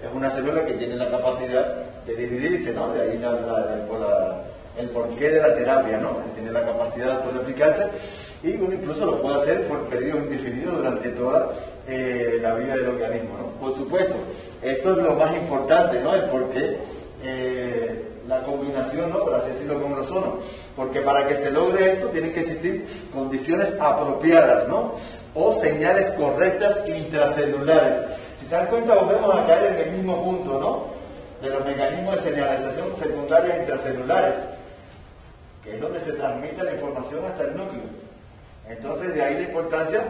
es una célula que tiene la capacidad de dividirse, ¿no? De ahí el porqué de la terapia, ¿no? Tiene la capacidad de poder aplicarse y uno incluso lo puede hacer por periodos indefinidos durante toda la vida del organismo, ¿no? Por supuesto, esto es lo más importante, ¿no? El porqué, la combinación, ¿no? Por así decirlo, con el ozono. Porque para que se logre esto tienen que existir condiciones apropiadas, ¿no? O señales correctas intracelulares. Si se dan cuenta, volvemos a caer en el mismo punto, ¿no? De los mecanismos de señalización secundaria intracelulares, que es donde se transmite la información hasta el núcleo. Entonces, de ahí la importancia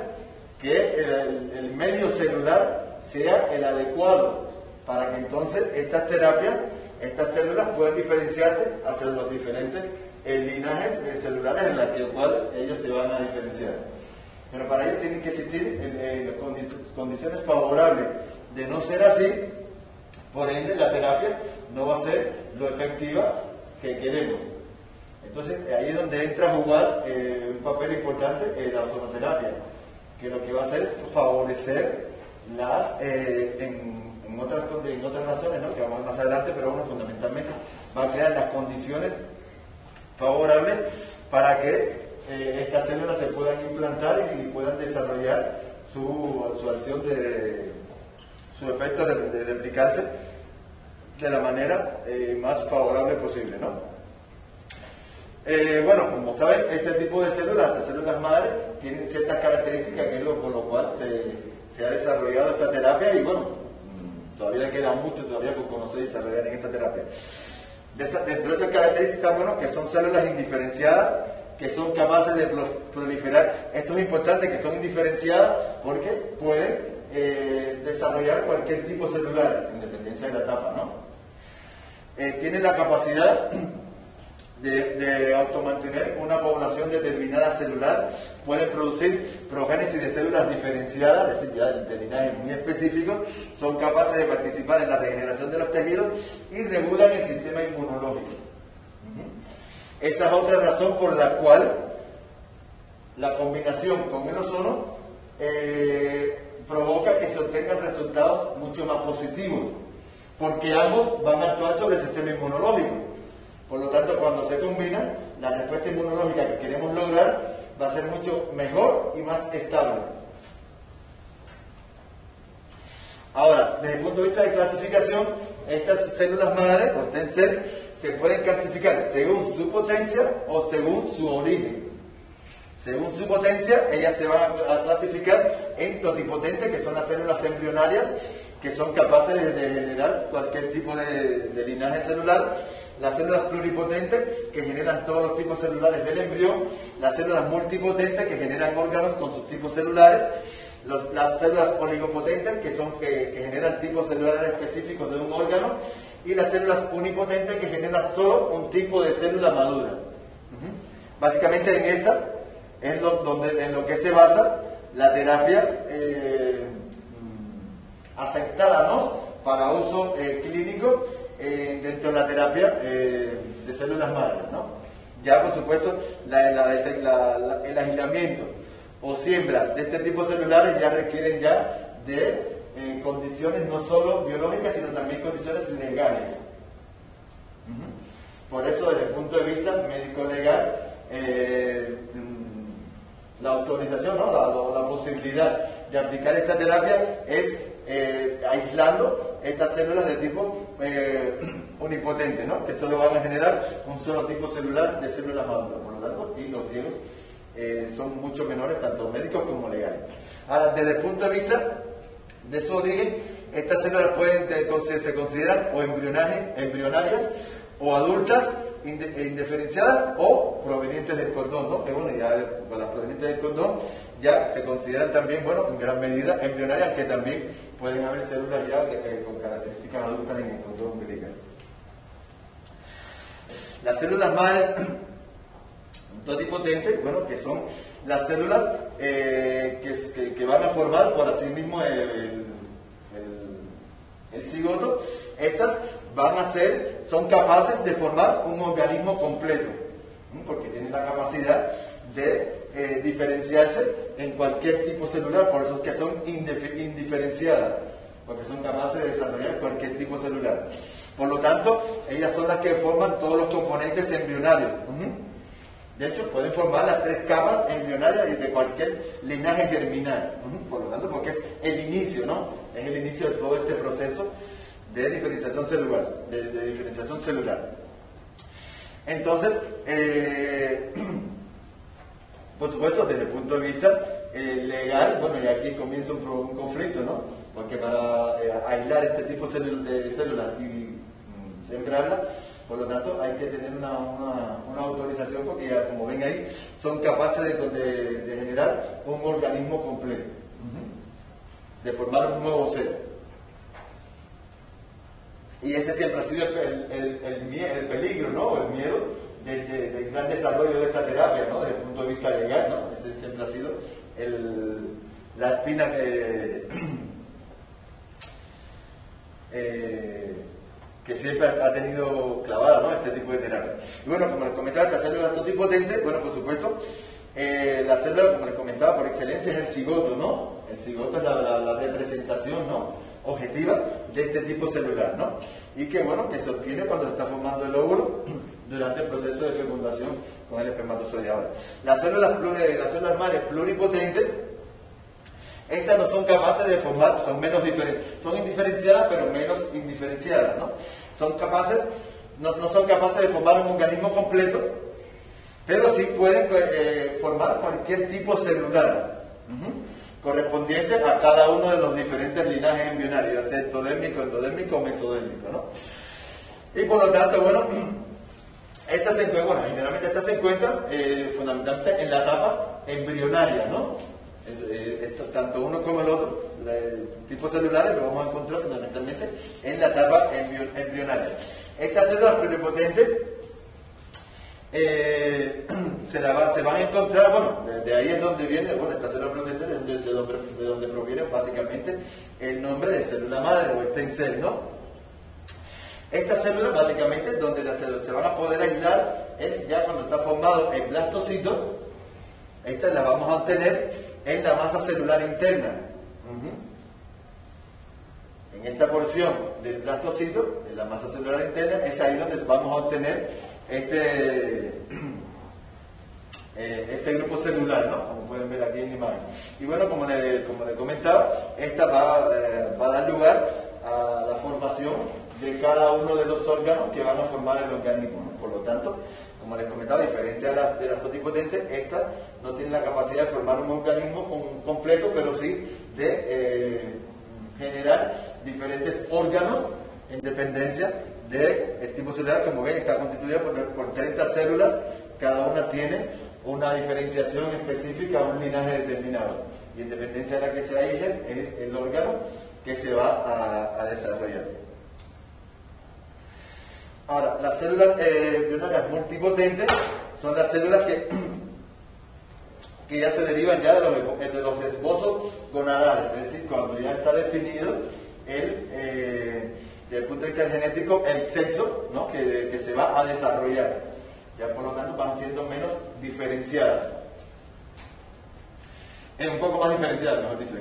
que el medio celular sea el adecuado para que entonces estas terapias, estas células puedan diferenciarse hacia los diferentes linajes celulares en los cuales ellos se van a diferenciar. Pero para ello tienen que existir condiciones favorables. De no ser así, por ende la terapia no va a ser lo efectiva que queremos. Entonces ahí es donde entra a jugar un papel importante la ozonoterapia, que lo que va a hacer es favorecer en otras razones, ¿no? Que vamos a ver más adelante, pero bueno, fundamentalmente va a crear las condiciones favorables para que estas células se puedan implantar y puedan desarrollar su acción su efecto de replicarse de la manera más favorable posible, ¿no? Bueno, como saben, este tipo de células, las células madre, tienen ciertas características, que es por lo cual se ha desarrollado esta terapia y bueno, todavía queda mucho todavía por conocer y desarrollar en esta terapia. Dentro de esas características, bueno, que son células indiferenciadas, que son capaces de proliferar. Esto es importante, que son indiferenciadas porque pueden desarrollar cualquier tipo celular, en dependencia de la etapa, ¿no? Tienen la capacidad de automantener una población determinada celular, pueden producir progénesis de células diferenciadas, es decir, ya de linajes muy específicos, son capaces de participar en la regeneración de los tejidos y regulan el sistema inmunológico. Esa es otra razón por la cual la combinación con el ozono provoca que se obtengan resultados mucho más positivos, porque ambos van a actuar sobre el sistema inmunológico. Por lo tanto, cuando se combinan, la respuesta inmunológica que queremos lograr va a ser mucho mejor y más estable. Ahora, desde el punto de vista de clasificación, estas células madre, o stem cell, se pueden clasificar según su potencia o según su origen. Según su potencia, ellas se van a clasificar en totipotentes, que son las células embrionarias, que son capaces de generar cualquier tipo de linaje celular. Las células pluripotentes, que generan todos los tipos celulares del embrión. Las células multipotentes, que generan órganos con sus tipos celulares. Las células oligopotentes, que generan tipos celulares específicos de un órgano. Y las células unipotentes, que generan solo un tipo de célula madura. Básicamente en estas es en lo que se basa la terapia aceptada, ¿no? Para uso clínico dentro de la terapia de células madres, ¿no? Ya, por supuesto, el aislamiento o siembras de este tipo celulares ya requieren ya de condiciones no solo biológicas, sino también condiciones legales. Por eso, desde el punto de vista médico-legal, la autorización, ¿no? la posibilidad de aplicar esta terapia es aislando estas células de tipo unipotente, ¿no? Que solo van a generar un solo tipo celular de células maduras. Por lo tanto, y los riesgos son mucho menores, tanto médicos como legales. Ahora, desde el punto de vista de su origen, estas células se consideran o embrionarias o adultas indiferenciadas o provenientes del cordón, ¿no? Que bueno, ya con las provenientes del cordón ya se consideran también, bueno, en gran medida embrionarias, que también pueden haber células ya con características adultas en el cordón umbilical. Las células madres totipotentes, bueno, que son las células que van a formar por así mismo el cigoto. Estas son capaces de formar un organismo completo, porque tienen la capacidad de diferenciarse en cualquier tipo celular, por eso es que son indiferenciadas. porque son capaces de desarrollar cualquier tipo celular. Por lo tanto, ellas son las que forman todos los componentes embrionarios. De hecho, pueden formar las 3 capas embrionarias de cualquier linaje germinal. Por lo tanto, porque es el inicio, ¿no? Es el inicio de todo este proceso de diferenciación celular. De diferenciación celular. Entonces, por supuesto, desde el punto de vista legal, bueno, y aquí comienza un conflicto, ¿no? Porque para aislar este tipo de células y sembrarla, por lo tanto, hay que tener una autorización porque ya, como ven ahí, son capaces de generar un organismo completo, de formar un nuevo ser. Y ese siempre ha sido el peligro, ¿no? El miedo del gran desarrollo de esta terapia, ¿no? Desde el punto de vista legal, ¿no? Ese siempre ha sido la espina que siempre ha tenido clavada, ¿no? Este tipo de terapia. Y bueno, como les comentaba, esta célula es totipotente. Bueno, por supuesto, la célula, como les comentaba, por excelencia es el cigoto, ¿no? El cigoto es la representación, ¿no? Objetiva de este tipo celular, ¿no? Y que, bueno, que se obtiene cuando se está formando el óvulo durante el proceso de fecundación con el espermatozoide. Ahora, las células madres pluripotentes, estas no son capaces de formar, son menos diferentes, son indiferenciadas, pero menos indiferenciadas, ¿no? Son capaces, no son capaces de formar un organismo completo, pero sí pueden formar cualquier tipo celular, correspondiente a cada uno de los diferentes linajes embrionarios, ya sea ectodérmico, endodérmico o mesodérmico, ¿no? Y por lo tanto, bueno, generalmente estas se encuentran fundamentalmente en la etapa embrionaria, ¿no? Tanto uno como el otro, el tipo celulares lo vamos a encontrar fundamentalmente en la etapa embrionaria. Estas células pluripotentes se van a encontrar, bueno, de ahí es donde viene, bueno, estas células pluripotentes, de donde proviene básicamente el nombre de célula madre o stem cell, ¿no? Estas células básicamente donde las células se van a poder aislar es ya cuando está formado el blastocito. Estas las vamos a obtener en la masa celular interna. En esta porción del blastocito, en la masa celular interna, es ahí donde vamos a obtener este grupo celular, ¿no? Como pueden ver aquí en la imagen. Y bueno, como le comentaba, esta va a dar lugar a la formación de cada uno de los órganos que van a formar el organismo, ¿no? Por lo tanto, como les comentaba, a diferencia de las totipotentes, estas no tienen la capacidad de formar un organismo completo, pero sí de generar diferentes órganos en dependencia del tipo celular. Como ven, está constituida por 30 células, cada una tiene una diferenciación específica a un linaje determinado. Y en dependencia de la que se aísle, es el órgano que se va a desarrollar. Ahora, las células embrionarias multipotentes son las células que ya se derivan ya de los esbozos gonadales, es decir, cuando ya está definido desde el punto de vista genético el sexo, ¿no? que se va a desarrollar. Ya por lo tanto van siendo menos diferenciadas. Un poco más diferenciadas, mejor dicho.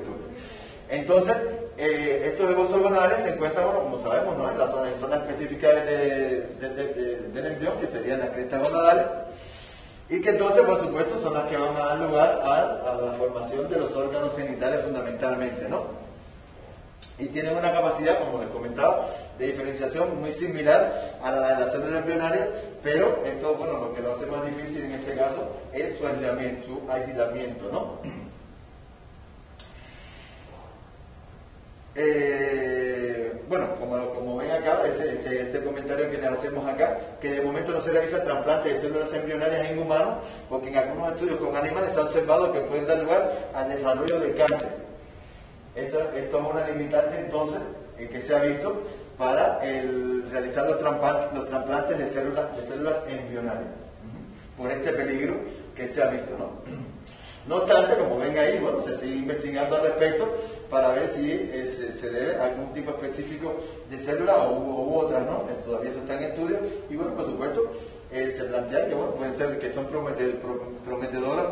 Entonces, estos esbozos gonadales se encuentran, bueno, como sabemos, ¿no? en la zona específica del embrión, que serían las crestas gonadales, y que entonces, por supuesto, son las que van a dar lugar a la formación de los órganos genitales fundamentalmente, ¿no? Y tienen una capacidad, como les comentaba, de diferenciación muy similar a la de las células embrionarias, pero esto, bueno, lo que lo hace más difícil en este caso es su aislamiento, ¿no? Bueno, como ven acá, este comentario que les hacemos acá, que de momento no se realiza trasplante de células embrionarias en humanos, porque en algunos estudios con animales se ha observado que pueden dar lugar al desarrollo de cáncer. Esto es una limitante entonces que se ha visto para realizar los trasplantes de células embrionarias, por este peligro que se ha visto, ¿no? No obstante, como ven ahí, bueno, se sigue investigando al respecto para ver si se debe a algún tipo específico de célula u otras, ¿no? Todavía eso está en estudio y, bueno, por supuesto, se plantea que, bueno, pueden ser que son prometedoras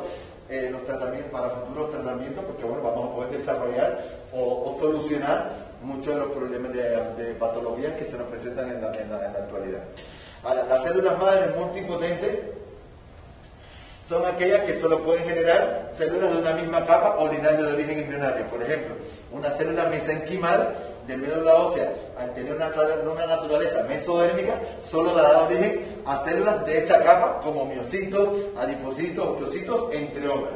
los tratamientos para futuros tratamientos, porque, bueno, vamos a poder desarrollar o solucionar muchos de los problemas de patologías que se nos presentan en la actualidad. Ahora, las células madres multipotentes son aquellas que solo pueden generar células de una misma capa o linaje de origen embrionario. Por ejemplo, una célula mesenquimal de médula ósea, al tener una naturaleza mesodérmica, solo dará origen a células de esa capa, como miocitos, adipocitos, osteocitos, entre otras.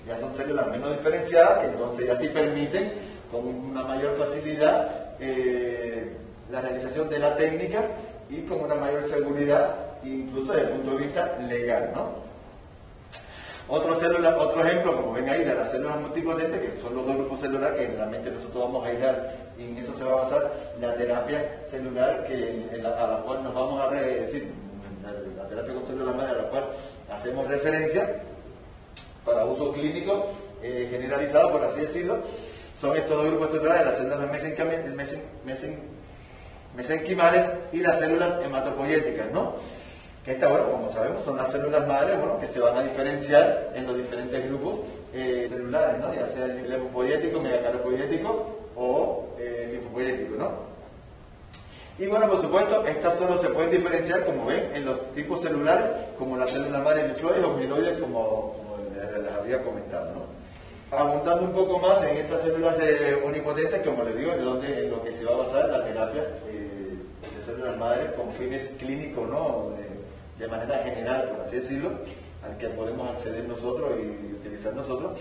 Ya son células menos diferenciadas, que entonces ya sí permiten con una mayor facilidad la realización de la técnica y con una mayor seguridad, incluso desde el punto de vista legal, ¿no? Otro ejemplo, como ven ahí, de las células multipotentes, que son los dos grupos celulares que generalmente nosotros vamos a aislar, y en eso se va a basar la terapia celular a la cual nos vamos a decir, la terapia con células madre a la cual hacemos referencia para uso clínico generalizado, por así decirlo. Son estos dos grupos celulares, las células mesenquimales y las células hematopoyéticas, ¿no? Que estas, bueno, como sabemos, son las células madres, bueno, que se van a diferenciar en los diferentes grupos celulares, ¿no? Ya sea el hematopoyético, megakaryopoyético o linfopoyético, ¿no? Y bueno, por supuesto, estas solo se pueden diferenciar, como ven, en los tipos celulares, como las células madres linfoides o mieloides, como les había comentado, ¿no? Abundando un poco más en estas células unipotentes, como les digo, en lo que se va a basar la terapia de células madres con fines clínicos, ¿no? De manera general, por así decirlo, al que podemos acceder nosotros y utilizar nosotros,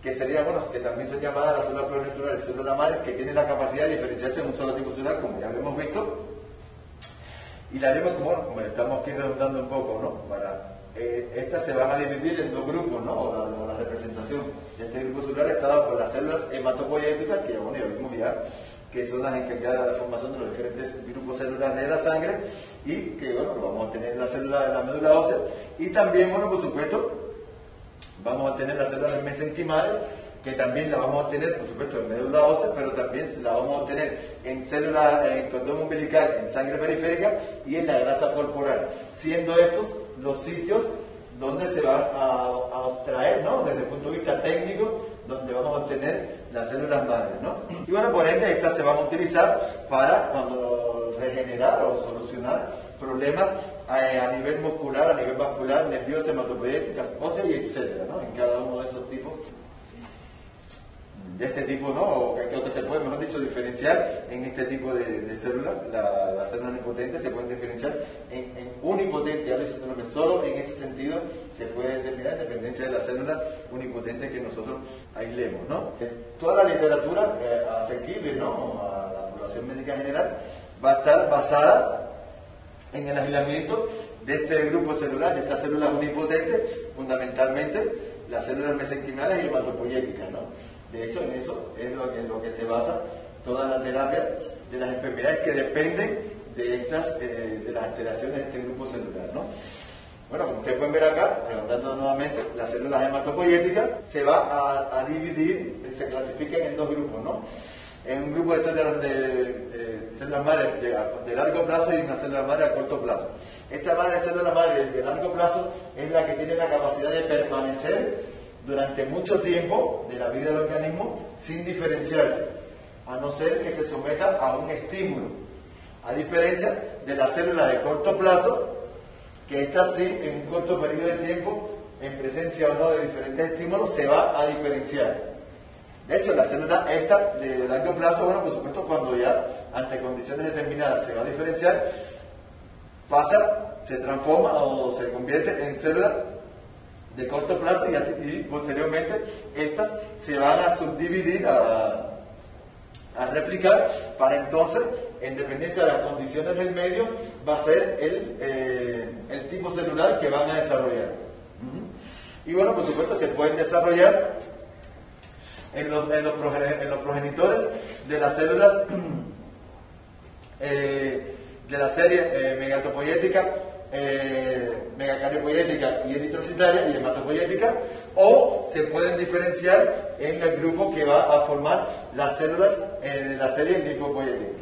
que serían, bueno, que también son llamadas las células pluricelulares, células madres, que tienen la capacidad de diferenciarse en un solo tipo celular, como ya hemos visto, y la vemos como estamos aquí redundando un poco, ¿no? Estas se van a dividir en dos grupos, ¿no? O la representación de este grupo celular está dado por las células hematopoyéticas, que bueno, ya vimos ya, que son las encargadas de la formación de los diferentes grupos celulares de la sangre, y que, bueno, vamos a tener en la célula de la médula ósea, y también, bueno, por supuesto, vamos a tener las células mesenquimales, que también la vamos a tener, por supuesto, en médula ósea, pero también la vamos a obtener en células, en cordón umbilical, en sangre periférica y en la grasa corporal, siendo estos los sitios donde se va a obtraer, ¿no? Desde el punto de vista técnico, donde vamos a obtener las células madres, ¿no? Y bueno, por ende, estas se van a utilizar para cuando regenerar o solucionar problemas a nivel muscular, a nivel vascular, nervioso, hematopoyéticas, óseas y etcétera, ¿no? En cada uno de esos tipos, de este tipo, ¿no? O que se puede, mejor dicho, diferenciar en este tipo de células. Las células unipotentes se pueden diferenciar en unipotente, a veces solo en ese sentido se puede determinar en dependencia de las células unipotentes que nosotros aislemos, ¿no? Toda la literatura asequible, ¿no? A la población médica general va a estar basada en el aislamiento de este grupo celular, de estas células unipotentes, fundamentalmente las células mesenquimales y hematopoyéticas, ¿no? De hecho, en eso es en lo que se basa toda la terapia de las enfermedades que dependen de las alteraciones de este grupo celular, ¿no? Bueno, como ustedes pueden ver acá, levantando nuevamente, las células hematopoyéticas se va a dividir, se clasifican en dos grupos, ¿no? En un grupo de células madres de largo plazo y una célula madre a corto plazo. Esta célula madre de largo plazo es la que tiene la capacidad de permanecer durante mucho tiempo de la vida del organismo sin diferenciarse, a no ser que se someta a un estímulo, a diferencia de la célula de corto plazo, que esta sí, en un corto periodo de tiempo, en presencia o no de diferentes estímulos, se va a diferenciar. De hecho, la célula esta de largo plazo, bueno, por supuesto, cuando ya ante condiciones determinadas se va a diferenciar, se transforma o se convierte en célula de corto plazo y posteriormente estas se van a subdividir, a replicar, para entonces, en dependencia de las condiciones del medio, va a ser el tipo celular que van a desarrollar. Y bueno, por supuesto, se pueden desarrollar en los progenitores de las células de la serie megatopoyética, megakaryopoyética y eritrocitaria y hematopoyética, o se pueden diferenciar en el grupo que va a formar las células de la serie linfopoyética.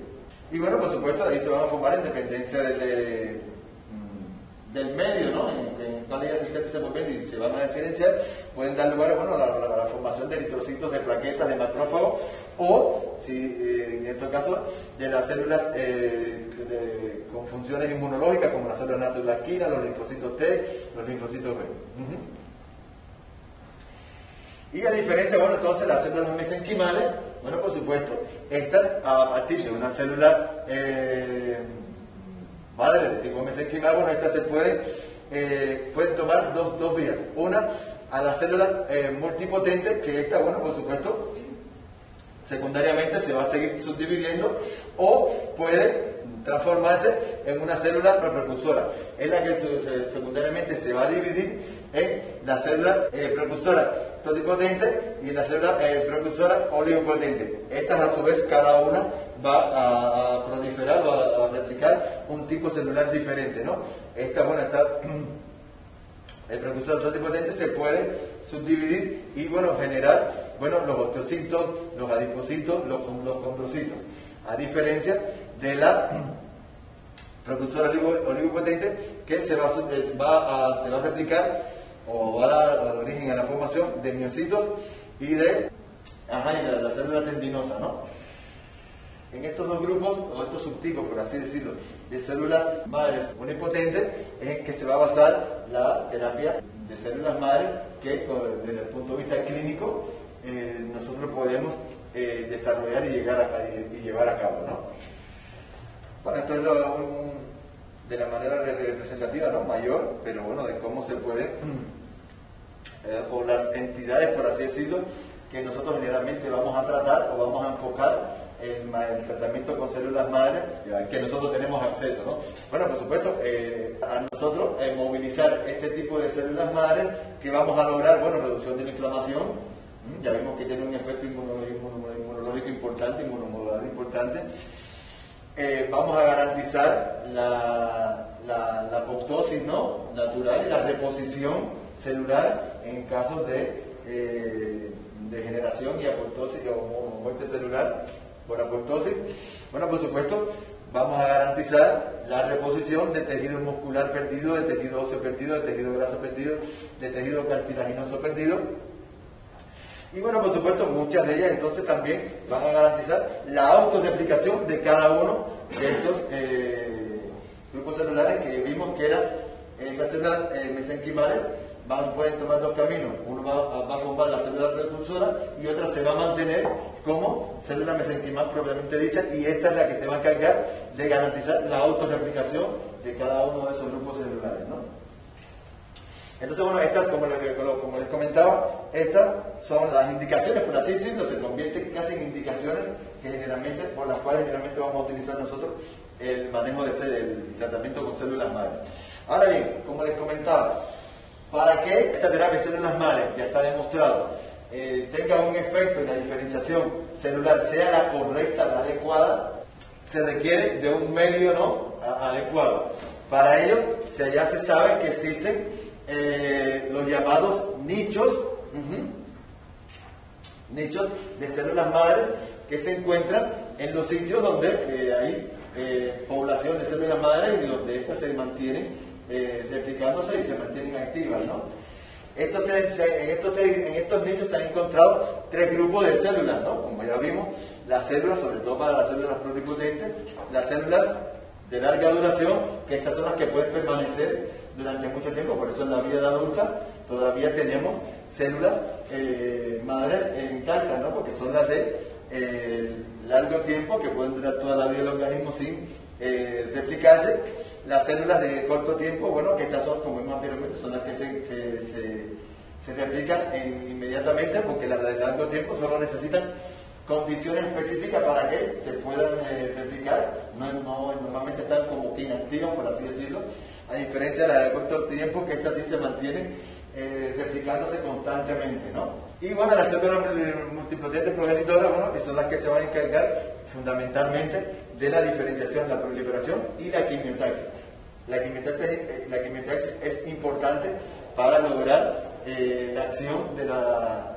Y bueno, por supuesto, ahí se van a formar en dependencia de del medio, ¿no? En el cual ellas se mueven y se van a diferenciar, pueden dar lugar, bueno, a la formación de eritrocitos, de plaquetas, de macrófagos, o, si en este caso, de las células con funciones inmunológicas, como las células natoblaquinas, los linfocitos T, los linfocitos B. Y a diferencia, bueno, entonces las células mesenquimales, bueno, por supuesto, estas a partir de una célula madre de tipo mesenquimal, bueno, estas se pueden tomar dos vías. Una, a la célula multipotente, que esta, bueno, por supuesto, secundariamente se va a seguir subdividiendo, o puede transformarse en una célula precursora, en la que secundariamente se va a dividir en la célula precursora totipotente y en la célula precursora oligopotente. Estas, a su vez, cada una va a proliferar o a replicar un tipo celular diferente, ¿no? Esta, bueno, el precursor totipotente se puede subdividir y, bueno, generar, bueno, los osteocitos, los adipocitos, los condrocitos, a diferencia de la precursora oligopotente, que se va a replicar o va a dar origen a la formación de miocitos y de la célula tendinosa, ¿no? En estos dos grupos, o estos subtipos, por así decirlo, de células madres unipotentes, es en que se va a basar la terapia de células madres que, desde el punto de vista clínico, nosotros podemos desarrollar y llevar a cabo, ¿no? Bueno, esto es de la manera representativa, ¿no? Mayor, pero bueno, de cómo se puede, o las entidades, por así decirlo, que nosotros generalmente vamos a tratar o vamos a enfocar el tratamiento con células madres, que nosotros tenemos acceso, ¿no? Bueno, por supuesto, a nosotros movilizar este tipo de células madres, que vamos a lograr, bueno, reducción de la inflamación, ya vimos que tiene un efecto inmunológico importante, inmunomodulador importante. Vamos a garantizar la apoptosis, ¿no?, natural, y la reposición celular en casos de degeneración y apoptosis o muerte celular por apoptosis. Bueno, por supuesto, vamos a garantizar la reposición de tejido muscular perdido, de tejido óseo perdido, de tejido graso perdido, de tejido cartilaginoso perdido. Y bueno, por supuesto, muchas de ellas entonces también van a garantizar la autorreplicación de cada uno de estos grupos celulares que vimos que eran esas células mesenquimales. Pueden tomar dos caminos: uno va a formar la célula precursora y otra se va a mantener como célula mesenquimal propiamente dicha, y esta es la que se va a encargar de garantizar la autorreplicación de cada uno de esos grupos celulares, ¿no? Entonces, bueno, estas, como les comentaba, estas son las indicaciones, por así decirlo, se convierten casi en indicaciones por las cuales generalmente vamos a utilizar nosotros el manejo del tratamiento con células madres. Ahora bien, como les comentaba, para que esta terapia de células madres, ya está demostrado, tenga un efecto en la diferenciación celular, sea la correcta, la adecuada, se requiere de un medio, ¿no?, adecuado. Para ello, ya se sabe que existen los llamados nichos de células madres, que se encuentran en los sitios donde hay población de células madres y donde estas se mantienen replicándose y se mantienen activas, ¿no? En estos nichos se han encontrado tres grupos de células, ¿no? Como ya vimos, las células, sobre todo para las células pluripotentes, las células de larga duración, que estas son las que pueden permanecer durante mucho tiempo, por eso en la vida adulta todavía tenemos células madres intactas, ¿no? Porque son las de largo tiempo, que pueden durar toda la vida del organismo sin replicarse. Las células de corto tiempo, bueno, que estas son, como vimos anteriormente, son las que se replican inmediatamente, porque las de largo tiempo solo necesitan condiciones específicas para que se puedan replicar. Normalmente están como que inactivas, por así decirlo, a diferencia de las de corto tiempo, que estas sí se mantienen replicándose constantemente, ¿no? Y bueno, las células multipotentes progenitoras, bueno, que son las que se van a encargar fundamentalmente de la diferenciación, la proliferación y la quimiotaxis. La quimiotaxis es importante para lograr la acción de la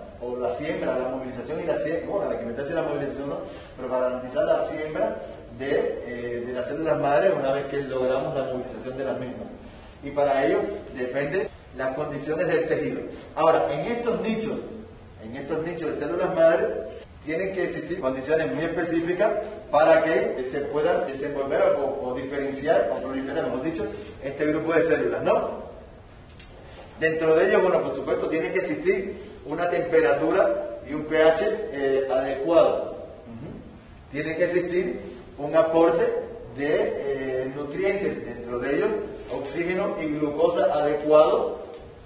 siembra, la movilización y la siembra, bueno, la quimiotaxis y la movilización, ¿no?, pero para garantizar la siembra de las células madres una vez que logramos la movilización de las mismas. Y para ello dependen las condiciones del tejido. Ahora, en estos nichos de células madre, tienen que existir condiciones muy específicas para que se puedan desenvolver o diferenciar, o proliferar, mejor dicho, este grupo de células, ¿no? Dentro de ellos, bueno, por supuesto, tiene que existir una temperatura y un pH adecuado. Tiene que existir un aporte de nutrientes, dentro de ellos oxígeno y glucosa adecuado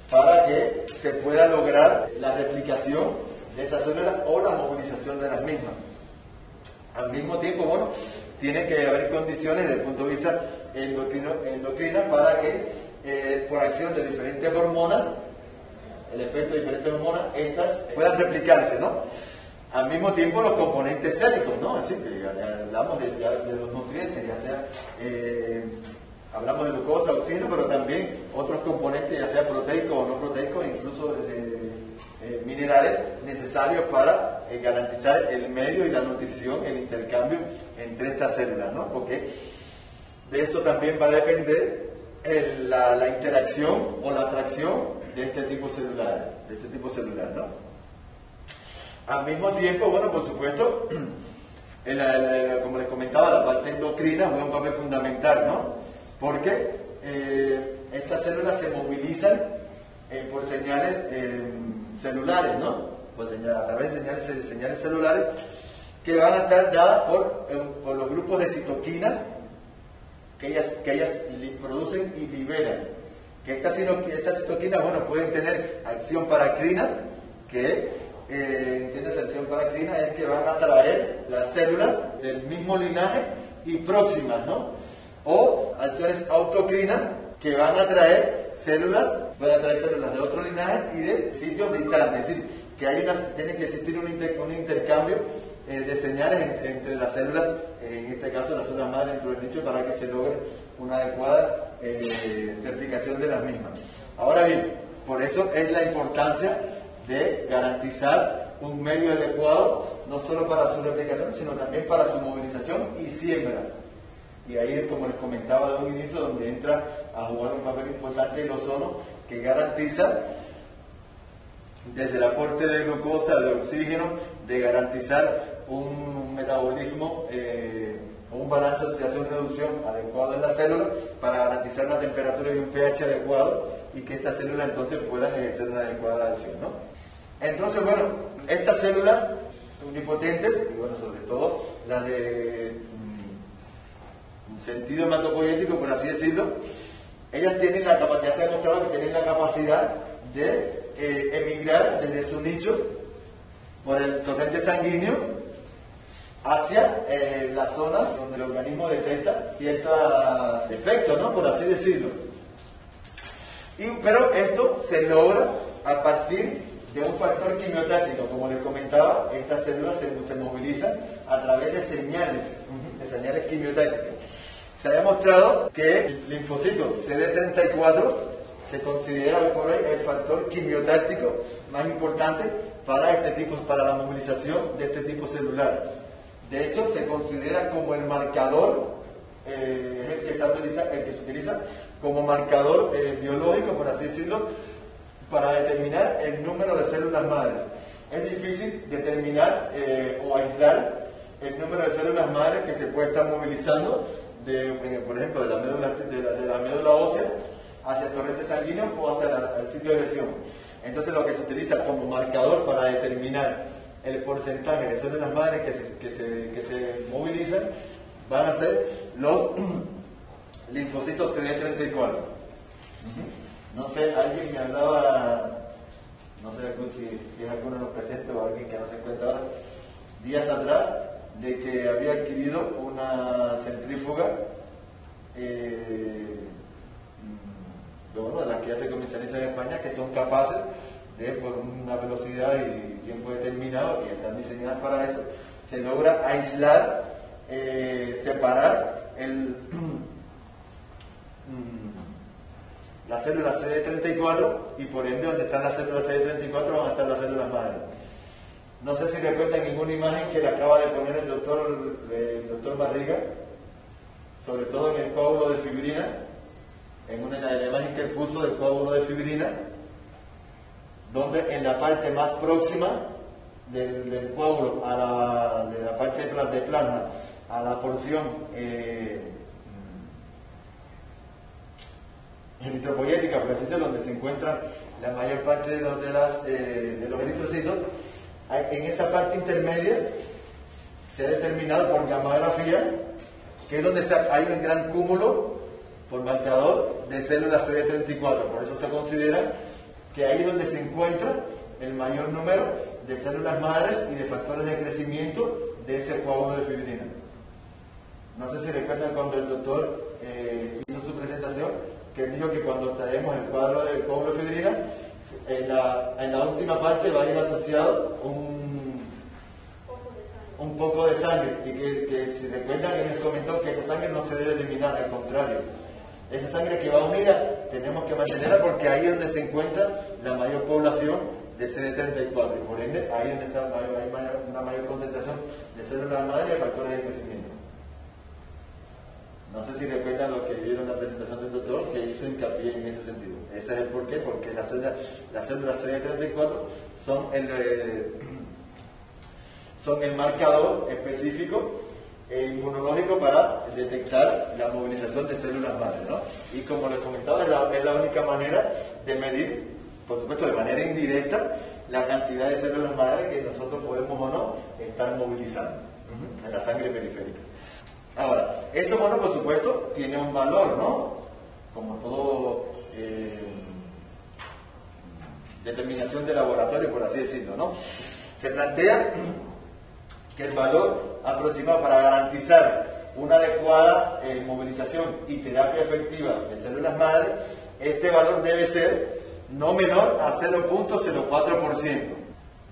para que se pueda lograr la replicación de esas células o la movilización de las mismas. Al mismo tiempo, bueno, tiene que haber condiciones desde el punto de vista endocrino para que por acción de diferentes hormonas, el efecto de diferentes hormonas, estas puedan replicarse, ¿no? Al mismo tiempo los componentes célicos, ¿no? Así que hablamos de los nutrientes, ya sea, hablamos de glucosa, oxígeno, pero también otros componentes, ya sea proteicos o no proteicos, incluso minerales necesarios para garantizar el medio y la nutrición, el intercambio entre estas células, ¿no? Porque de esto también va a depender la interacción o la atracción de este tipo celular, ¿no? Al mismo tiempo, bueno, por supuesto, como les comentaba, la parte endocrina juega un papel fundamental, ¿no? Porque estas células se movilizan por señales celulares, ¿no? Pues a través de señales celulares que van a estar dadas por los grupos de citoquinas que ellas producen y liberan. Que estas citoquinas, bueno, pueden tener acción paracrina, que ¿entiendes? Acción paracrina es que van a atraer las células del mismo linaje y próximas, ¿no? O acciones autocrinas que van a atraer células, de otro linaje y de sitios distantes. Es decir, que tiene que existir un intercambio de señales entre las células, en este caso las células madre dentro del nicho, para que se logre una adecuada replicación de las mismas. Ahora bien, por eso es la importancia de garantizar un medio adecuado, no solo para su replicación, sino también para su movilización y siembra. Y ahí es, como les comentaba de un inicio, donde entra a jugar un papel importante el ozono, que garantiza, desde el aporte de glucosa, de oxígeno, de garantizar un metabolismo o un balance de oxidación-reducción adecuado en la célula, para garantizar una temperatura y un pH adecuado, y que estas células entonces puedan ejercer una adecuada acción, ¿no? Entonces, bueno, estas células unipotentes, y bueno, sobre todo las de sentido hematopoyético, por así decirlo, ellas tienen la capacidad, se ha demostrado que tienen la capacidad de emigrar desde su nicho por el torrente sanguíneo hacia las zonas donde el organismo detecta ciertos defectos, ¿no? Por así decirlo. Pero esto se logra a partir de un factor quimiotáctico. Como les comentaba, estas células se movilizan a través de señales quimiotácticas. Se ha demostrado que el linfocito CD34 se considera hoy por hoy el factor quimiotáctico más importante para la movilización de este tipo celular. De hecho, se considera como el marcador, el que se utiliza como marcador biológico, por así decirlo, para determinar el número de células madres. Es difícil determinar o aislar el número de células madres que se puede estar movilizando, por ejemplo, de la médula ósea hacia el torrente sanguíneo o hacia el sitio de lesión. Entonces, lo que se utiliza como marcador para determinar el porcentaje de células madres que se movilizan van a ser los linfocitos CD34. No sé, alguien me hablaba, no sé si es alguno de los presentes o alguien que no se encuentra ahora, días atrás, de que había adquirido una centrífuga, de las que ya se comercializan en España, que son capaces de, por una velocidad y tiempo determinado, que están diseñadas para eso, se logra aislar, separar la célula CD34, y por ende donde están las células CD34 van a estar las células madres. No sé si recuerdan ninguna imagen que le acaba de poner el doctor Barriga, sobre todo en el coágulo de fibrina, en la imagen que él puso del coágulo de fibrina, donde en la parte más próxima del coágulo de la parte de plasma a la porción eritropoyética, por así decirlo, donde se encuentra la mayor parte de los eritrocitos, en esa parte intermedia se ha determinado por gammagrafía que es donde hay un gran cúmulo por marcador de células CD34. Por eso se considera que ahí es donde se encuentra el mayor número de células madres y de factores de crecimiento de ese coágulo de fibrina. No sé si recuerdan cuando el doctor hizo su presentación, que él dijo que cuando traemos el cuadro del coágulo de fibrina, en la última parte va a ir asociado un poco de sangre, y que si recuerdan, él les comentó que esa sangre no se debe eliminar, al contrario. Esa sangre que va unida tenemos que mantenerla porque ahí es donde se encuentra la mayor población de CD34 y por ende ahí es donde está una mayor concentración de células madre y de factores de crecimiento. No sé si recuerdan lo que vieron en la presentación del doctor, que hizo hincapié en ese sentido. Ese es el porqué, porque las células CD34 son el marcador específico e inmunológico para detectar la movilización de células madre, ¿no? Y como les comentaba, es la única manera de medir, por supuesto de manera indirecta, la cantidad de células madre que nosotros podemos o no estar movilizando en la sangre periférica. Ahora, eso, bueno, por supuesto, tiene un valor, ¿no? Como todo determinación de laboratorio, por así decirlo, ¿no? Se plantea que el valor aproximado para garantizar una adecuada movilización y terapia efectiva de células madre, este valor debe ser no menor a 0.04%.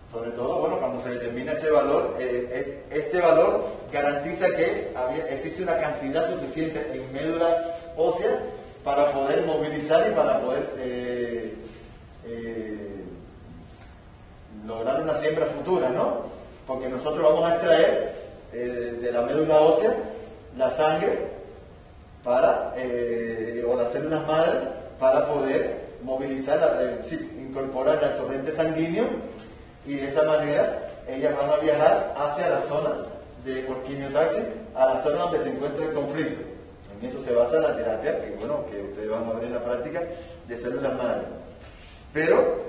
Sobre todo, bueno, cuando se determina ese valor, este valor garantiza que existe una cantidad suficiente en médula ósea para poder movilizar y para poder lograr una siembra futura, ¿no? Porque nosotros vamos a extraer de la médula ósea la sangre o las células madres para poder movilizar, incorporar al torrente sanguíneo, y de esa manera ellas van a viajar hacia la zona de quimiotaxis, a la zona donde se encuentra el conflicto. En eso se basa la terapia, que ustedes van a ver en la práctica, de células madres. Pero,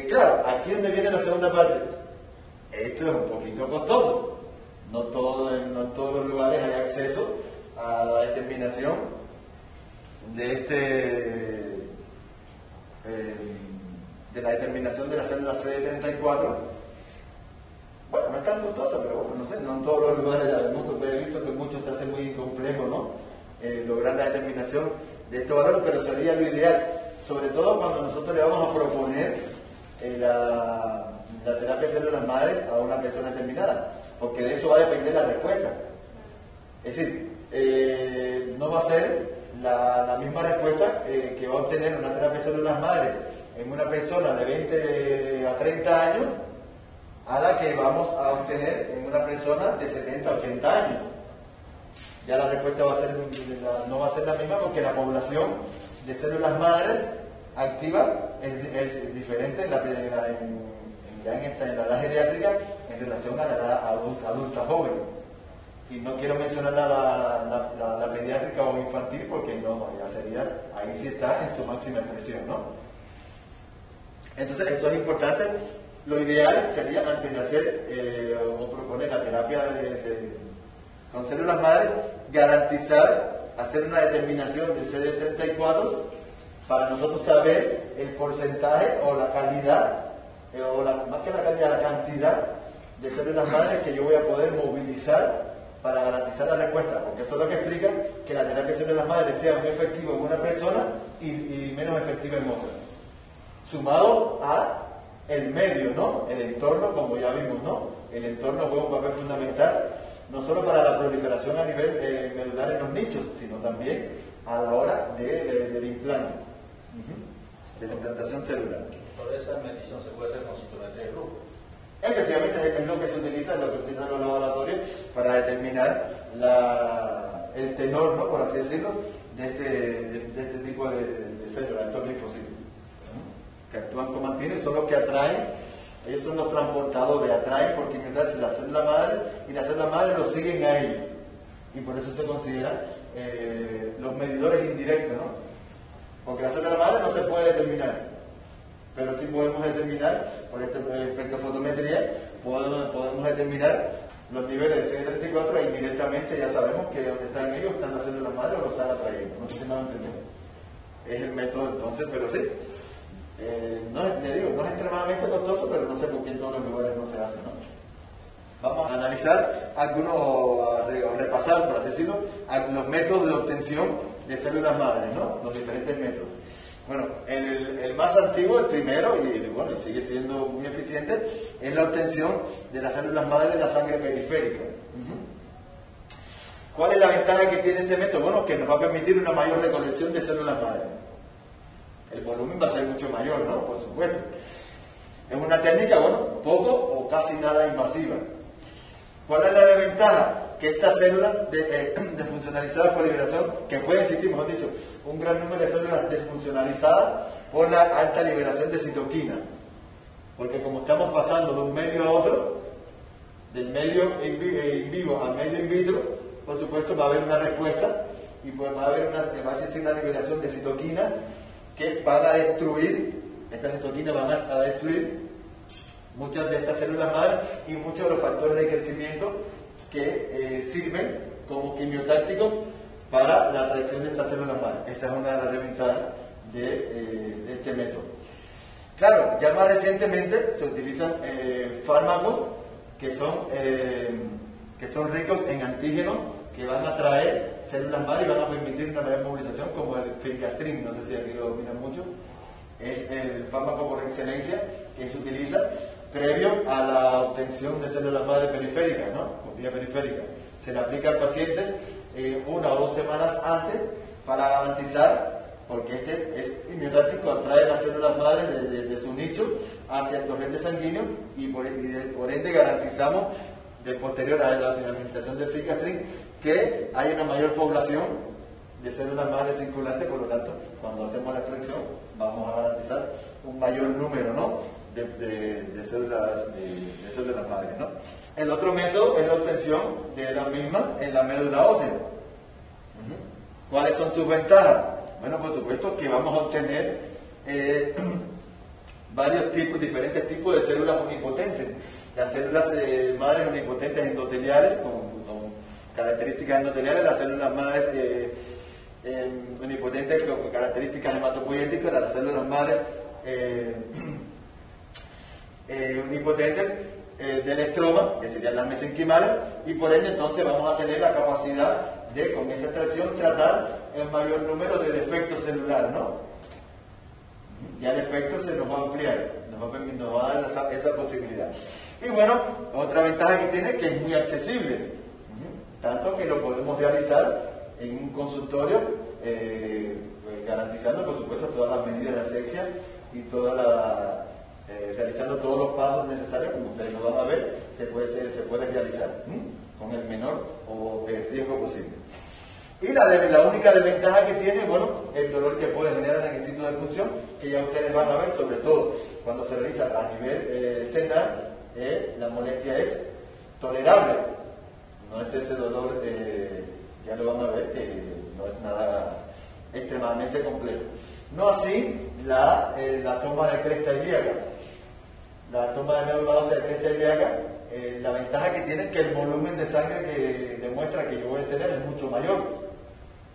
claro, aquí es donde viene la segunda parte. Esto es un poquito costoso. No en todos los lugares hay acceso a la determinación de la determinación de las células CD34. Bueno, no es tan costosa, pero bueno, no sé, no en todos los lugares del mundo, pero he visto que muchos se hace muy complejo, ¿no? Lograr la determinación de estos valores, pero sería lo ideal, sobre todo cuando nosotros le vamos a proponer la terapia de células madres a una persona determinada, porque de eso va a depender la respuesta. Es decir, no va a ser la misma respuesta que va a obtener una terapia de células madres en una persona de 20 a 30 años a la que vamos a obtener en una persona de 70 a 80 años. Ya la respuesta no va a ser la misma porque la población de células madres activa es diferente en la edad geriátrica en relación a la edad adulta joven. Y no quiero mencionar la pediátrica o infantil porque no, ya sería, ahí sí está en su máxima expresión, ¿no? Entonces, eso es importante. Lo ideal sería, antes de hacer o proponer la terapia con células madres, garantizar, hacer una determinación de CD34 para nosotros saber el porcentaje o la calidad, más que la calidad, la cantidad de células madres que yo voy a poder movilizar para garantizar la respuesta, porque eso es lo que explica que la terapia de células madres sea muy efectiva en una persona y menos efectiva en otra. Sumado a el medio, ¿no? El entorno, como ya vimos, ¿no? El entorno juega un papel fundamental, no solo para la proliferación a nivel medular en los nichos, sino también a la hora del implante, de la implantación celular. Por esa medición se puede hacer con citometría de flujo. Efectivamente, es lo que se utiliza, lo que utilizan los laboratorios para determinar el tenor, ¿no? Por así decirlo, de este tipo de células, estos linfocitos, que actúan como antígenos, son los que atraen. Ellos son los transportadores, atraen porque mientras la célula madre y la célula madre los siguen a ellos, y por eso se consideran los medidores indirectos, ¿no? Porque la célula madre no se puede determinar, pero sí podemos determinar, por espectrofotometría, podemos determinar los niveles de CD34 e indirectamente ya sabemos que donde están ellos están las células madre o lo están atrayendo. No sé si me van a entender. Es el método entonces, pero sí. No es extremadamente costoso, pero no sé por qué en todos los lugares no se hace, ¿no? Vamos a analizar algunos, o repasar, por así decirlo, los métodos de obtención de células madres, ¿no? Los diferentes métodos. Bueno, el más antiguo, el primero, y bueno, sigue siendo muy eficiente, es la obtención de las células madres de la sangre periférica. ¿Cuál es la ventaja que tiene este método? Bueno, que nos va a permitir una mayor recolección de células madres. El volumen va a ser mucho mayor, ¿no? Por supuesto. Es una técnica, bueno, poco o casi nada invasiva. ¿Cuál es la desventaja? Que estas células desfuncionalizadas por liberación, que puede existir, mejor dicho, un gran número de células desfuncionalizadas por la alta liberación de citoquina. Porque como estamos pasando de un medio a otro, del medio in vivo al medio in vitro, por supuesto va a haber una respuesta y pues va a existir una liberación de citoquina que van a destruir, estas citoquinas van a destruir muchas de estas células madres y muchos de los factores de crecimiento que sirven como quimiotácticos para la atracción de estas células madres. Esa es una de las desventajas de este método. Claro, ya más recientemente se utilizan fármacos que son ricos en antígenos que van a atraer células madres y van a permitir una mayor movilización, como el filgastrin, no sé si aquí lo dominan mucho. Es el fármaco por excelencia que se utiliza previo a la obtención de células madre periféricas, ¿no? Por vía periférica. Se le aplica al paciente 1 o 2 semanas antes para garantizar, porque este es quimiotáctico, atrae las células madres de su nicho hacia el torrente sanguíneo y por ende garantizamos, de posterior a la administración del filgastrin, que hay una mayor población de células madres circulantes, por lo tanto, cuando hacemos la extracción, vamos a garantizar un mayor número, ¿no? de células madres, ¿no? El otro método es la obtención de las mismas en la médula ósea. ¿Cuáles son sus ventajas? Bueno, por supuesto que vamos a obtener diferentes tipos de células unipotentes. Las células madres unipotentes endoteliales, con características endoteliales, las células madres unipotentes con características hematopoyéticas, las células madres unipotentes del estroma, que serían las mesenquimales, y por ende entonces vamos a tener la capacidad de, con esa extracción, tratar el mayor número de defectos celulares, ¿no? Ya el espectro se nos va a ampliar, nos va a dar esa posibilidad. Y bueno, otra ventaja que tiene es que es muy accesible, tanto que lo podemos realizar en un consultorio, garantizando por supuesto todas las medidas de asepsia y realizando todos los pasos necesarios, como ustedes lo van a ver, se puede realizar con el menor riesgo posible. Y la única desventaja que tiene, bueno, el dolor que puede generar en el sitio de función, que ya ustedes van a ver, sobre todo cuando se realiza a nivel externar, la molestia es tolerable, no es ese dolor, ya lo van a ver, que no es nada extremadamente complejo. No así la toma de cresta ilíaca. La toma de médula ósea de cresta ilíaca, la ventaja que tiene es que el volumen de sangre que demuestra que yo voy a tener es mucho mayor.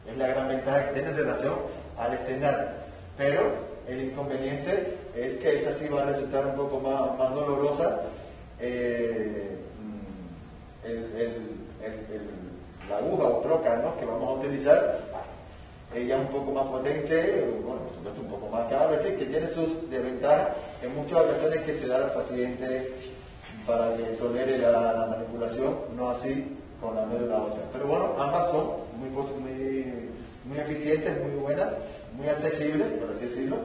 Es la gran ventaja que tiene en relación al externar. Pero el inconveniente es que esa sí va a resultar un poco más dolorosa. La aguja o troca, ¿no?, que vamos a utilizar, ella es un poco más potente, bueno, por supuesto un poco más cada vez, que tiene sus desventajas en muchas ocasiones que se da al paciente para que tolere la manipulación, no así con la médula ósea. Pero bueno, ambas son muy eficientes, muy buenas, muy accesibles, por así decirlo.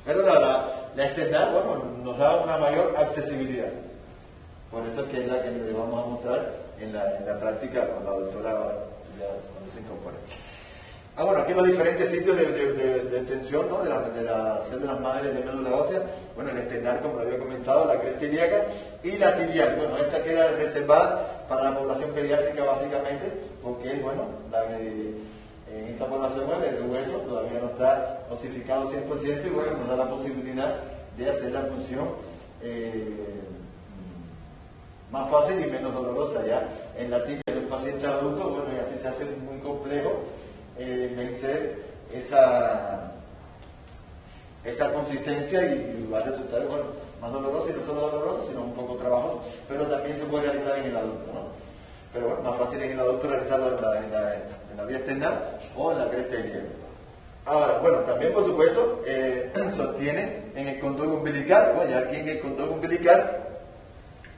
Pero la externar, bueno, nos da una mayor accesibilidad. Por eso es que es la que le vamos a mostrar en la práctica con la doctora ya cuando se incorpore. bueno, aquí los diferentes sitios de tensión, ¿no? de las células madres de médula ósea, bueno, el externar, como lo había comentado, la cresta ilíaca y la tibial. Bueno, esta queda reservada para la población pediátrica básicamente, porque, bueno, en esta población, bueno, el hueso todavía no está osificado 100% y, bueno, nos da la posibilidad de hacer la función más fácil y menos dolorosa. Ya en la tibia de un paciente adulto, bueno, ya se hace muy complejo vencer esa consistencia y va a resultar, bueno, más doloroso, y no solo doloroso, sino un poco trabajoso, pero también se puede realizar en el adulto, ¿no? Pero bueno, más fácil en el adulto realizarlo en la vía externa o en la cresta ilíaca. Ahora, bueno, también por supuesto sostiene en el conducto umbilical. Bueno, ya aquí en el conducto umbilical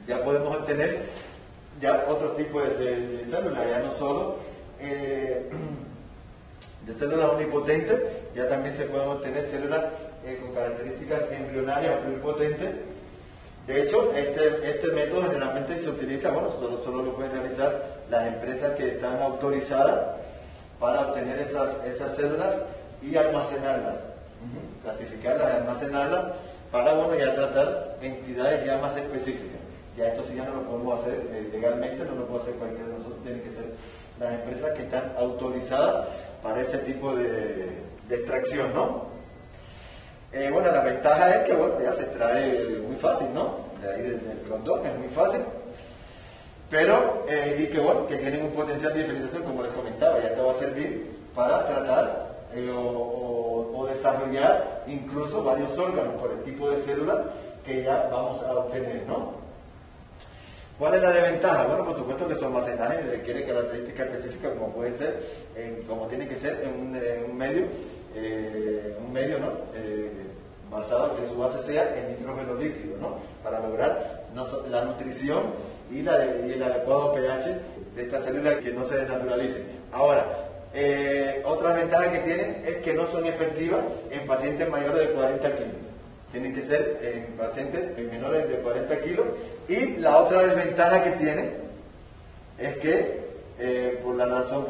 ya podemos obtener ya otros tipos de células, ya no solo de células unipotentes, ya también se pueden obtener células con características embrionarias o pluripotentes. De hecho, este método generalmente se utiliza, bueno, solo lo pueden realizar las empresas que están autorizadas para obtener esas células y almacenarlas, clasificarlas y almacenarlas para, bueno, ya tratar entidades ya más específicas. Ya esto sí ya no lo podemos hacer legalmente, no lo puede hacer cualquiera de nosotros, tienen que ser las empresas que están autorizadas para ese tipo de extracción, ¿no? Bueno, la ventaja es que, bueno, ya se extrae muy fácil, ¿no? De ahí del condón es muy fácil, pero, y que, bueno, que tienen un potencial de diferenciación, como les comentaba, ya te va a servir para tratar o desarrollar incluso varios órganos por el tipo de célula que ya vamos a obtener, ¿no? ¿Cuál es la desventaja? Bueno, por supuesto que su almacenaje requiere características específicas, como puede ser, como tiene que ser en un medio, ¿no? Basado que su base sea en nitrógeno líquido, ¿no? Para lograr la nutrición y el adecuado pH de esta célula, que no se desnaturalice. Ahora, otra ventaja que tienen es que no son efectivas en pacientes mayores de 40 kilos. Tienen que ser en pacientes menores de 40 kilos. Y la otra desventaja que tiene es que, por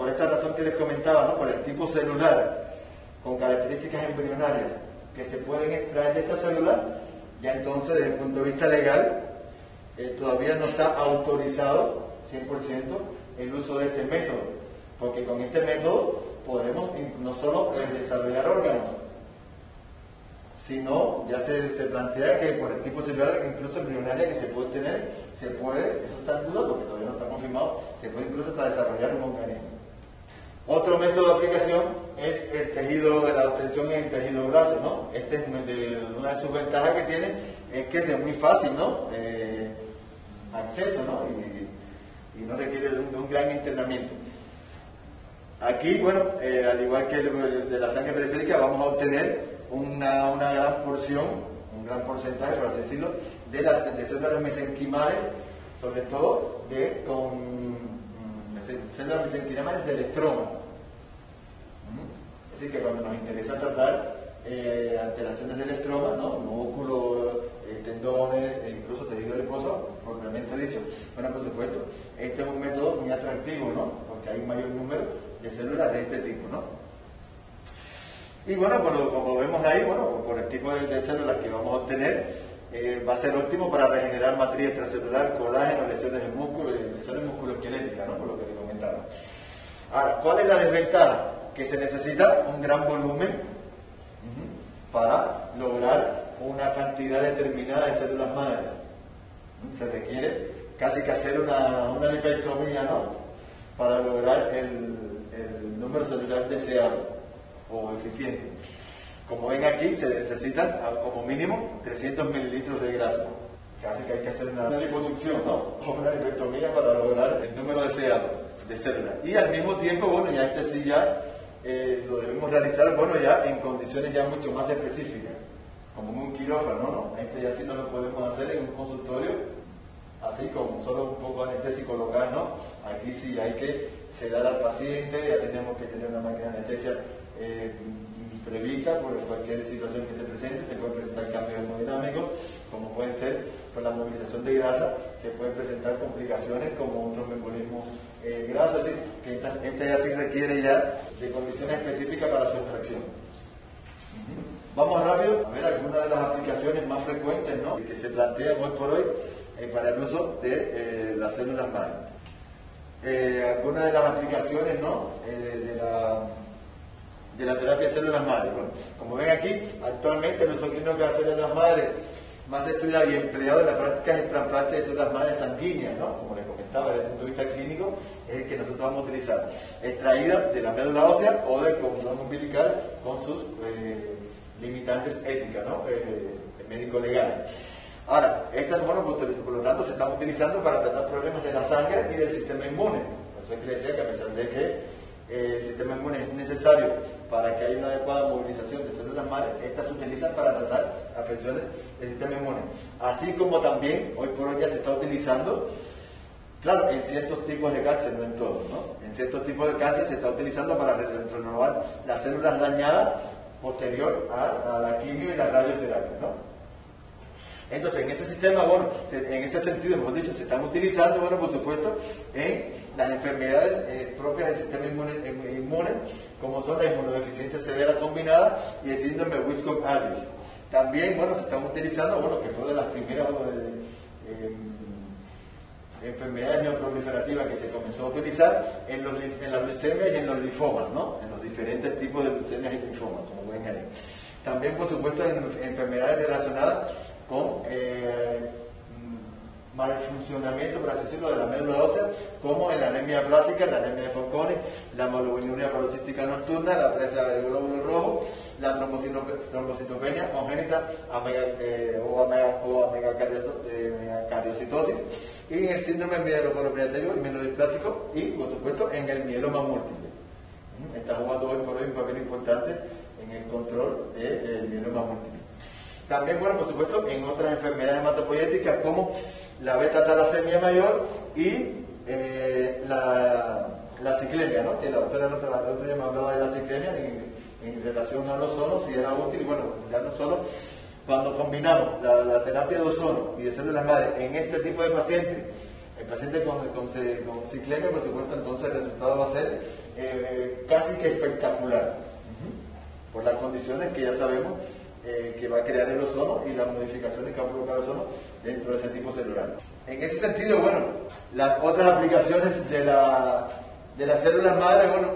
esta razón que les comentaba, ¿no? Por el tipo celular con características embrionarias que se pueden extraer de esta célula, ya entonces desde el punto de vista legal todavía no está autorizado 100% el uso de este método, porque con este método podemos no solo desarrollar órganos, sino ya se plantea que por el tipo celular, incluso embrionaria que se puede tener, eso está en duda porque todavía no está confirmado, se puede incluso hasta desarrollar un organismo. Otro método de aplicación es el tejido de la obtención en el tejido graso, ¿no? Una de sus ventajas que tiene es que es de muy fácil, ¿no? Acceso, ¿no? Y no requiere de un gran internamiento. Aquí, bueno, al igual que de la sangre periférica, vamos a obtener una gran porción, un gran porcentaje, por así decirlo, de células mesenquimales, sobre todo células mesenquimales del estroma. Es decir, que cuando nos interesa tratar alteraciones del estroma, ¿no? Músculos, tendones, e incluso tejido adiposo, propiamente dicho. Bueno, por supuesto, este es un método muy atractivo, ¿no? Porque hay un mayor número de células de este tipo, ¿no? Y bueno, como vemos ahí, bueno, por el tipo de células que vamos a obtener, va a ser óptimo para regenerar matriz extracelular, colágeno, lesiones del músculo y lesiones musculoesqueléticas, ¿no? Por lo que te comentaba. Ahora, ¿cuál es la desventaja? Que se necesita un gran volumen para lograr una cantidad determinada de células madres. Se requiere casi que hacer una lipectomía, ¿no? Para lograr el número celular deseado o eficiente. Como ven aquí, se necesitan como mínimo 300 mililitros de grasa. Casi que hay que hacer una liposucción, ¿no? O una lipectomía para lograr el número deseado de células. Y al mismo tiempo, bueno, ya sí ya lo debemos realizar, bueno, ya en condiciones ya mucho más específicas, como en un quirófano, ¿no? Ya sí no lo podemos hacer en un consultorio, así con solo un poco anestésico local, ¿no? Aquí sí hay que sedar al paciente, ya tenemos que tener una máquina de anestesia prevista por cualquier situación que se presente. Se pueden presentar cambios hemodinámicos, como pueden ser por la movilización de grasa, se pueden presentar complicaciones como un tromboembolismo graso, así que esta ya sí requiere ya de condiciones específicas para su extracción. Vamos rápido a ver algunas de las aplicaciones más frecuentes, ¿no?, que se plantean hoy por hoy para el uso de las células madre. Algunas de las aplicaciones, ¿no?, de la terapia de células madre. Bueno, como ven aquí, actualmente el uso clínico de las células madre más estudiado y empleado en la práctica es el trasplante de células madre sanguíneas, ¿no?, como les comentaba, desde el punto de vista clínico, es el que nosotros vamos a utilizar, extraídas de la médula ósea o del cordón umbilical con sus limitantes éticas, ¿no?, médico-legales. Ahora, estas, bueno, por lo tanto, se están utilizando para tratar problemas de la sangre y del sistema inmune. Por eso es que les decía que a pesar de que el sistema inmune es necesario para que haya una adecuada movilización de células madre, estas se utilizan para tratar afecciones del sistema inmune. Así como también, hoy por hoy ya se está utilizando, claro, en ciertos tipos de cáncer, no en todos, ¿no? En ciertos tipos de cáncer se está utilizando para renovar las células dañadas posterior a la quimio y la radioterapia, ¿no? Entonces, en ese sistema, bueno, en ese sentido, mejor dicho, se están utilizando, bueno, por supuesto, en las enfermedades propias del sistema inmune, como son la inmunodeficiencia severa combinada y el síndrome de Wiskov-Aldrich. También, bueno, se están utilizando, bueno, que fue de las primeras enfermedades neoproliferativas que se comenzó a utilizar en las leucemias y en los linfomas, ¿no?, en los diferentes tipos de leucemias y linfomas, como ven ahí. También, por supuesto, en enfermedades relacionadas con mal funcionamiento, por así decirlo, de la médula ósea, como en la anemia plástica, la anemia de Fanconi, la hemoglobinúria policística nocturna, la presa de glóbulo rojo, la trombocitopenia congénita o megacariocitosis, y en el síndrome mieloproliferario y mielodisplástico, y por supuesto en el mieloma múltiple. Está jugando hoy por hoy un papel importante en el control del mieloma múltiple. También, bueno, por supuesto, en otras enfermedades hematopoyéticas como la beta-talasemia mayor y la ciclemia, ¿no?, que la doctora el otro día me hablaba de la ciclemia en relación a los ozonos, si era útil. Bueno, ya no solo cuando combinamos la terapia de ozono y de células madre en este tipo de pacientes, el paciente con ciclemia, por supuesto, entonces el resultado va a ser casi que espectacular, por las condiciones que ya sabemos que va a crear el ozono y las modificaciones que va a provocar el ozono dentro de ese tipo celular. En ese sentido, bueno, las otras aplicaciones de las células madre, bueno,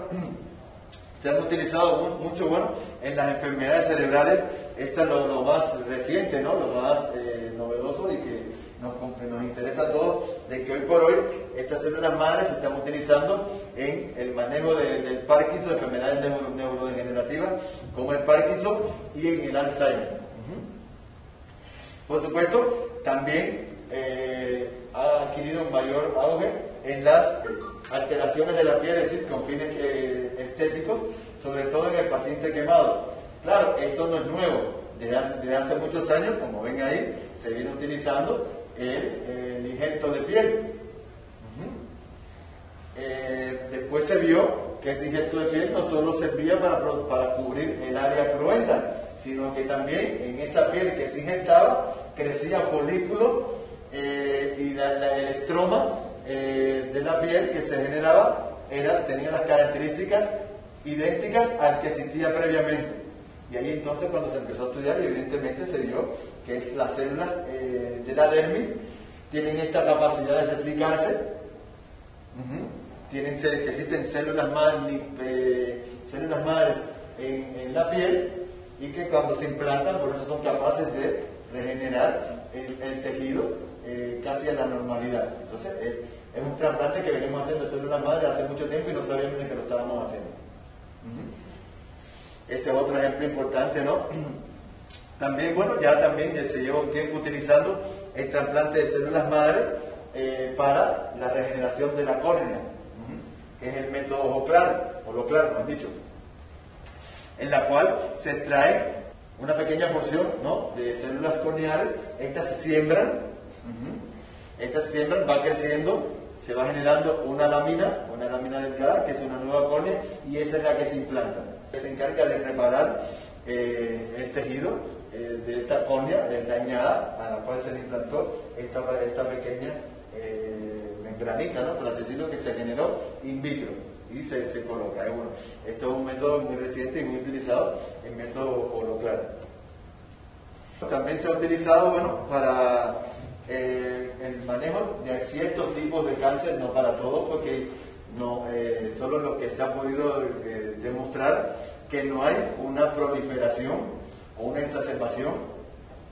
se han utilizado mucho, bueno, en las enfermedades cerebrales. Esto es lo más reciente, ¿no?, lo más novedoso y que nos interesa a todos, de que hoy por hoy estas células madres se están utilizando en el manejo del Parkinson, enfermedades neurodegenerativas como el Parkinson y en el Alzheimer. Por supuesto, también ha adquirido un mayor auge en las alteraciones de la piel, es decir, con fines estéticos, sobre todo en el paciente quemado. Claro, esto no es nuevo, desde hace muchos años, como ven ahí, se viene utilizando el injerto de piel. Después se vio que ese injerto de piel no solo servía para cubrir el área cruenta, sino que también en esa piel que se inyectaba crecía folículo y el estroma de la piel que se generaba tenía las características idénticas al que existía previamente. Y ahí entonces, cuando se empezó a estudiar, evidentemente se vio que las células de la dermis tienen esta capacidad de replicarse, que existen células madres en la piel, y que cuando se implantan, por eso son capaces de regenerar el tejido casi a la normalidad. Entonces es un trasplante que venimos haciendo de células madres hace mucho tiempo y no sabíamos ni que lo estábamos haciendo. Ese es otro ejemplo importante, ¿no? También, bueno, ya se lleva un tiempo utilizando el trasplante de células madre para la regeneración de la córnea, que es el método Holoclar, mejor dicho, en la cual se extrae una pequeña porción, ¿no?, de células corneales. Estas se siembran, va creciendo, se va generando una lámina delgada, que es una nueva córnea, y esa es la que se implanta. Se encarga de reparar el tejido de esta córnea dañada, a la cual se le implantó esta pequeña membranita, ¿no?, por así decirlo, que se generó in vitro y se coloca. Bueno, esto es un método muy reciente y muy utilizado, el método holoclaro. También se ha utilizado, bueno, para el manejo de ciertos tipos de cáncer, no para todos, porque no, solo lo que se ha podido demostrar que no hay una proliferación o una exacerbación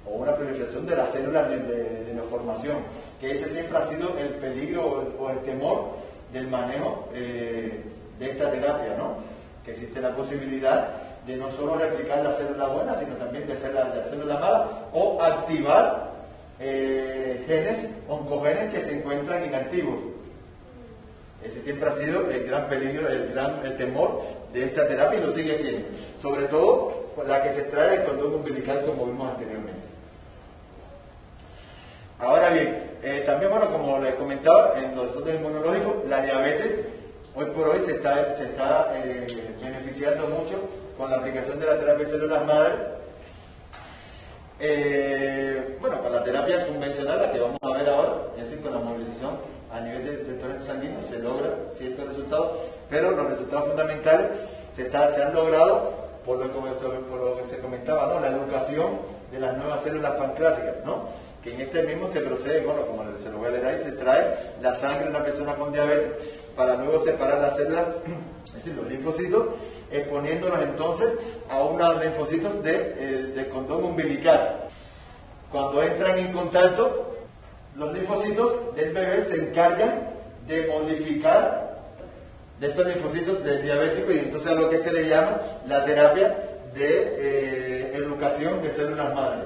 o una proliferación de las células de neoformación, que ese siempre ha sido el peligro o el temor del manejo de esta terapia, ¿no? Que existe la posibilidad de no solo replicar las células buenas, sino también de las células malas, o activar genes, oncogenes que se encuentran inactivos. Ese siempre ha sido el gran peligro, el temor de esta terapia, y lo sigue siendo. Sobre todo la que se extrae del cordón umbilical, como vimos anteriormente. Ahora bien, también, bueno, como les comentaba, en los otros inmunológicos, la diabetes hoy por hoy se está beneficiando mucho con la aplicación de la terapia de células madre. Bueno, con la terapia convencional, la que vamos a ver ahora, es decir, con la movilización a nivel de torrente sanguíneo, se logra ciertos resultados, pero los resultados fundamentales se han logrado por lo que se comentaba, ¿no?, la educación de las nuevas células pancreáticas, ¿no?, que en este mismo se procede, bueno, como se lo voy a leer ahí, se extrae la sangre de una persona con diabetes para luego separar las células, es decir, los linfocitos, exponiéndolos entonces a unos linfocitos del cordón umbilical. Cuando entran en contacto, los linfocitos del bebé se encargan de modificar de estos linfocitos del diabético, y entonces a lo que se le llama la terapia de educación de células madre.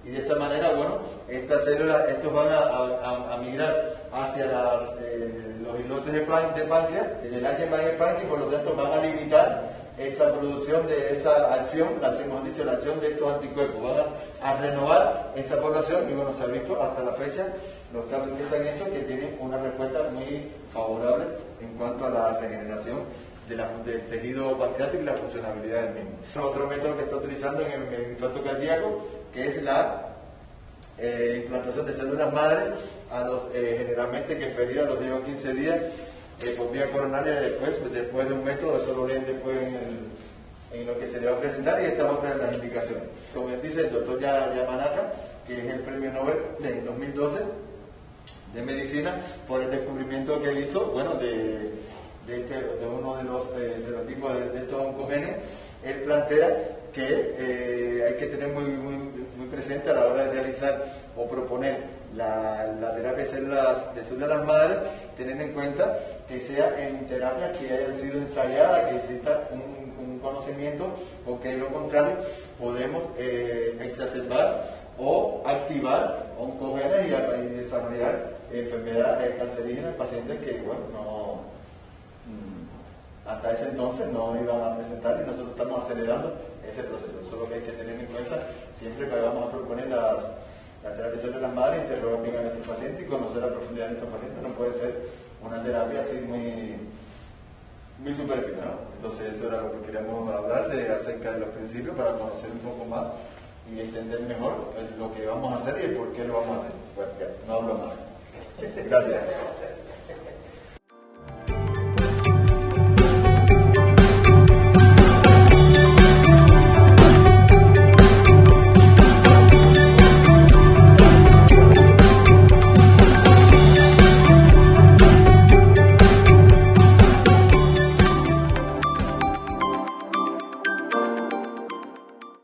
Y de esa manera, bueno, estas células, estos van a migrar hacia los islotes de páncreas, del área del páncreas, y por lo tanto van a limitar esa producción de esa acción, la acción de estos anticuerpos, van a renovar esa población, y bueno, se ha visto hasta la fecha los casos que se han hecho que tienen una respuesta muy favorable en cuanto a la regeneración del tejido pancreático y la funcionalidad del mismo. Otro método que está utilizando en el infarto cardíaco, que es la implantación de células madres generalmente que pedía a los 10 o 15 días por vía coronaria, después de un método, eso lo leen después en lo que se le va a presentar, y esta otra de las indicaciones. Como dice el doctor Yamanaka, que es el premio Nobel del 2012 de medicina, por el descubrimiento que hizo, bueno, de uno de los serotipos de estos oncogenes. Él plantea que hay que tener muy presente a la hora de realizar o proponer la terapia de células madres, tener en cuenta que sea en terapias que hayan sido ensayadas, que exista un conocimiento, porque de lo contrario podemos exacerbar o activar oncogenes y desarrollar enfermedades cancerígenas en pacientes que, bueno, hasta ese entonces no iban a presentar, y nosotros estamos acelerando ese proceso. Eso es lo que hay que tener en cuenta siempre que vamos a proponer la terapia de células madres, interrogar bien a nuestro paciente y conocer la profundidad de nuestro paciente. No puede ser una terapia así muy superficial, ¿no? Entonces eso era lo que queríamos hablar acerca de los principios, para conocer un poco más y entender mejor lo que vamos a hacer y el por qué lo vamos a hacer. Bueno, ya, no hablo más. Gracias.